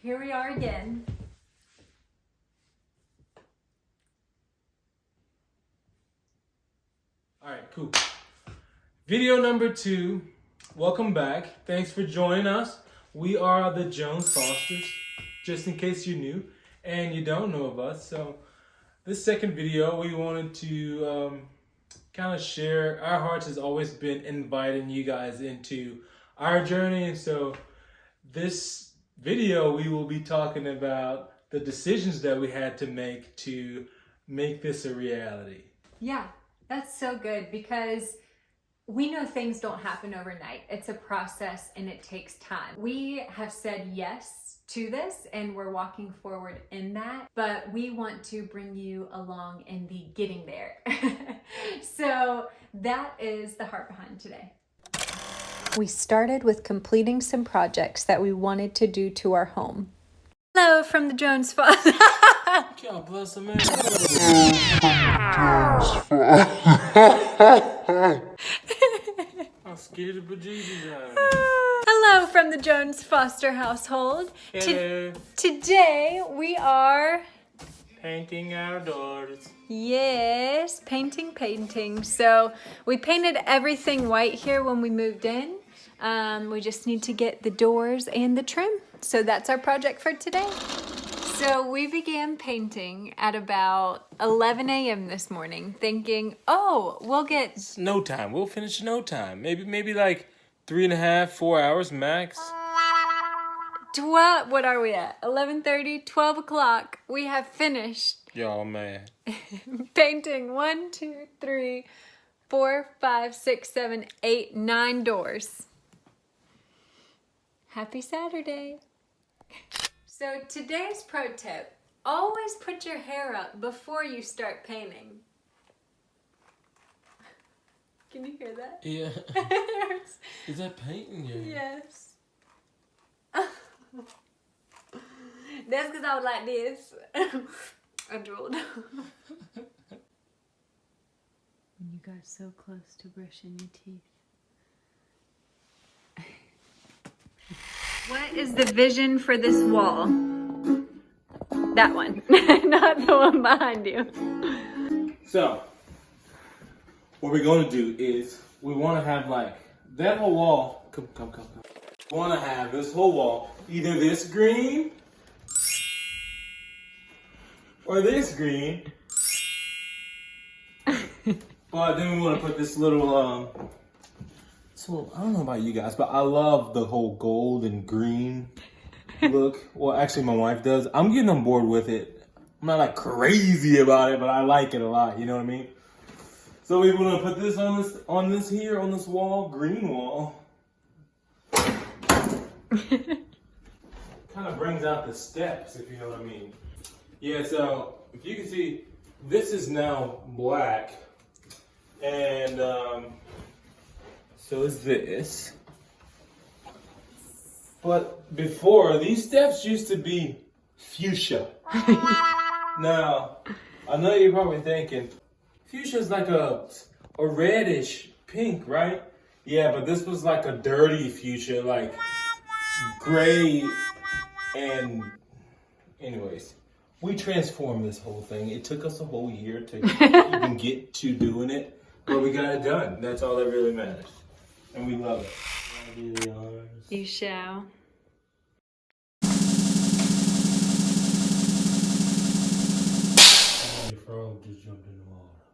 Here we are again. All right, cool. Video number 2. Welcome back. Thanks for joining us. We are the JonesFosters, just in case you're new and you don't know of us. So this second video, we wanted to kind of share. Our hearts has always been inviting you guys into our journey. And so this video, we will be talking about the decisions that we had to make this a reality. Yeah, that's so good because we know things don't happen overnight. It's a process and it takes time. We have said yes to this and we're walking forward in that, but we want to bring you along in the getting there. So that is the heart behind today. We started with completing some projects that we wanted to do to our home. Hello from the JonesFosters. God bless America. I'm scared of bejesus out of me. Hello from the Jones Foster household. Hello. Today we are Painting our doors. yes, painting. So we painted everything white here when we moved in. We just need to get the doors and the trim. So that's our project for today. So we began painting at about 11 a.m. this morning, thinking, oh, we'll get... It's no time. We'll finish in no time. Maybe like 3.5, 4 hours max. What are we at? 11:30, 12 o'clock. We have finished Y'all mad. painting 1, 2, 3, 4, 5, 6, 7, 8, 9 doors. Happy Saturday. So today's pro tip, always put your hair up before you start painting. Can you hear that? Yeah. Is that painting you? Yes. That's because I was like this. I drooled. You got so close to brushing your teeth. What is the vision for this wall? That one, not the one behind you. So, what we're going to do is we want to have like that whole wall. Come. We want to have this whole wall either this green or this green. But then we want to put this little so I don't know about you guys, but I love the whole gold and green look. Well, actually my wife does. I'm getting on board with it. I'm not like crazy about it, but I like it a lot, you know what I mean? So we want to put this on this wall, green wall. Kind of brings out the steps, if you know what I mean. Yeah, so if you can see, this is now black. And so is this. But before, these steps used to be fuchsia. Now, I know you're probably thinking, fuchsia is like a reddish pink, right? Yeah, but this was like a dirty fuchsia, like gray. And anyways, we transformed this whole thing. It took us a whole year to even get to doing it, but we got it done. That's all that really matters. And we love it. You shall. Your frog just jumped in the water.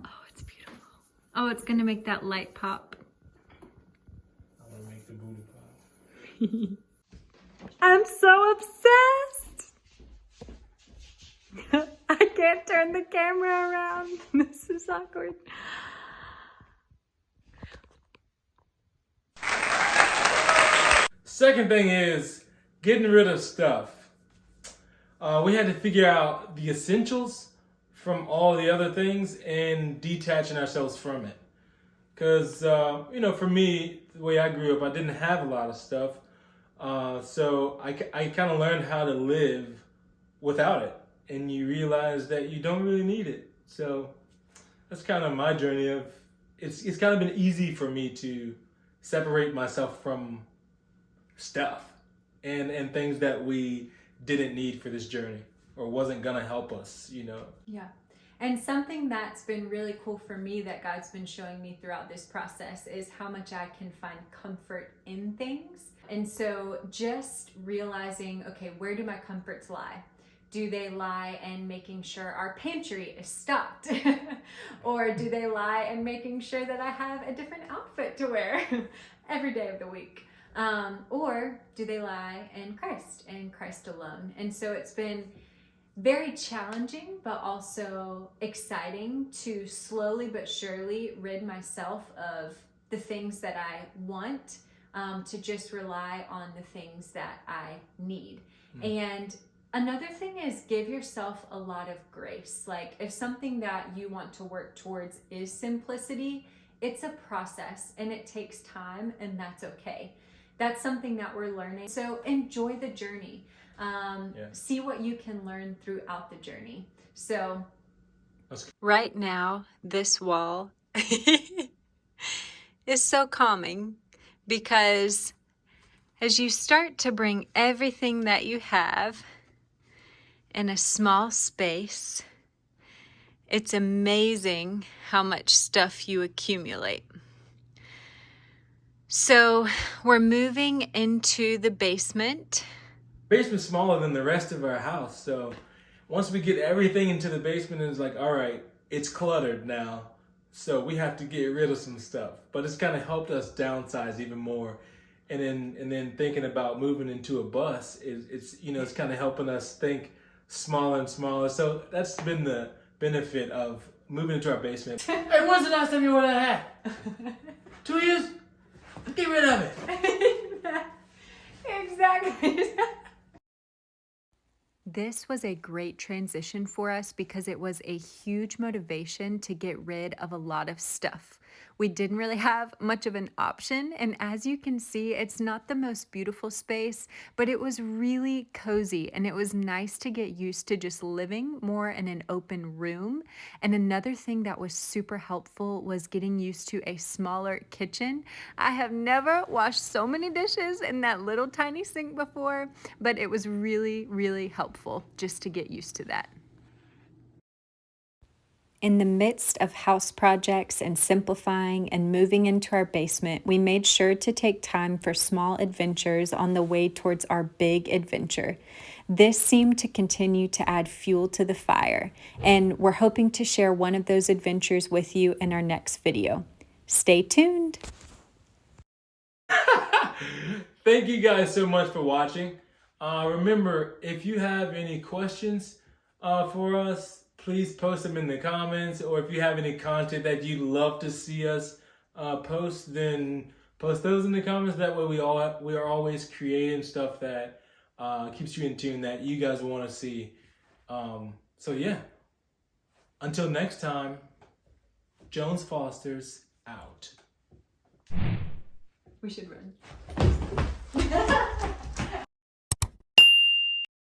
Oh, it's beautiful. Oh, it's gonna make that light pop. I'm gonna make the booty pop. I'm so obsessed. I can't turn the camera around. This is awkward. Second thing is getting rid of stuff. We had to figure out the essentials from all the other things and detaching ourselves from it. Because, for me, the way I grew up, I didn't have a lot of stuff. So I kind of learned how to live without it. And you realize that you don't really need it. So that's kind of my journey of, it's kind of been easy for me to separate myself from stuff and things that we didn't need for this journey or wasn't gonna help us, you know. Yeah. And something that's been really cool for me that God's been showing me throughout this process is how much I can find comfort in things. And so just realizing, okay, where do my comforts lie? Do they lie in making sure our pantry is stocked? Or do they lie in making sure that I have a different outfit to wear every day of the week? Or do they lie in Christ and Christ alone? And so it's been very challenging, but also exciting to slowly but surely rid myself of the things that I want, to just rely on the things that I need. And another thing is give yourself a lot of grace. Like if something that you want to work towards is simplicity, it's a process and it takes time, and that's okay. That's something that we're learning. So enjoy the journey. See what you can learn throughout the journey. So right now, this wall is so calming because as you start to bring everything that you have in a small space, it's amazing how much stuff you accumulate. So we're moving into the basement. Basement's smaller than the rest of our house, so once we get everything into the basement, it's like, all right, it's cluttered now, so we have to get rid of some stuff. But it's kind of helped us downsize even more, and then thinking about moving into a bus it's it's kind of helping us think smaller and smaller. So that's been the benefit of moving into our basement. Hey, when's the last time you wore that hat? 2 years? Get rid of it. Exactly. This was a great transition for us because it was a huge motivation to get rid of a lot of stuff. We didn't really have much of an option, and as you can see, it's not the most beautiful space, but it was really cozy, and it was nice to get used to just living more in an open room. And another thing that was super helpful was getting used to a smaller kitchen. I have never washed so many dishes in that little tiny sink before, but it was really, really helpful just to get used to that. In the midst of house projects and simplifying and moving into our basement, we made sure to take time for small adventures on the way towards our big adventure. This seemed to continue to add fuel to the fire, and we're hoping to share one of those adventures with you in our next video. Stay tuned. Thank you guys so much for watching. Remember, if you have any questions for us, please post them in the comments, or if you have any content that you'd love to see us post, then post those in the comments. That way we are always creating stuff that keeps you in tune, that you guys want to see. So yeah, until next time, JonesFosters out. We should run.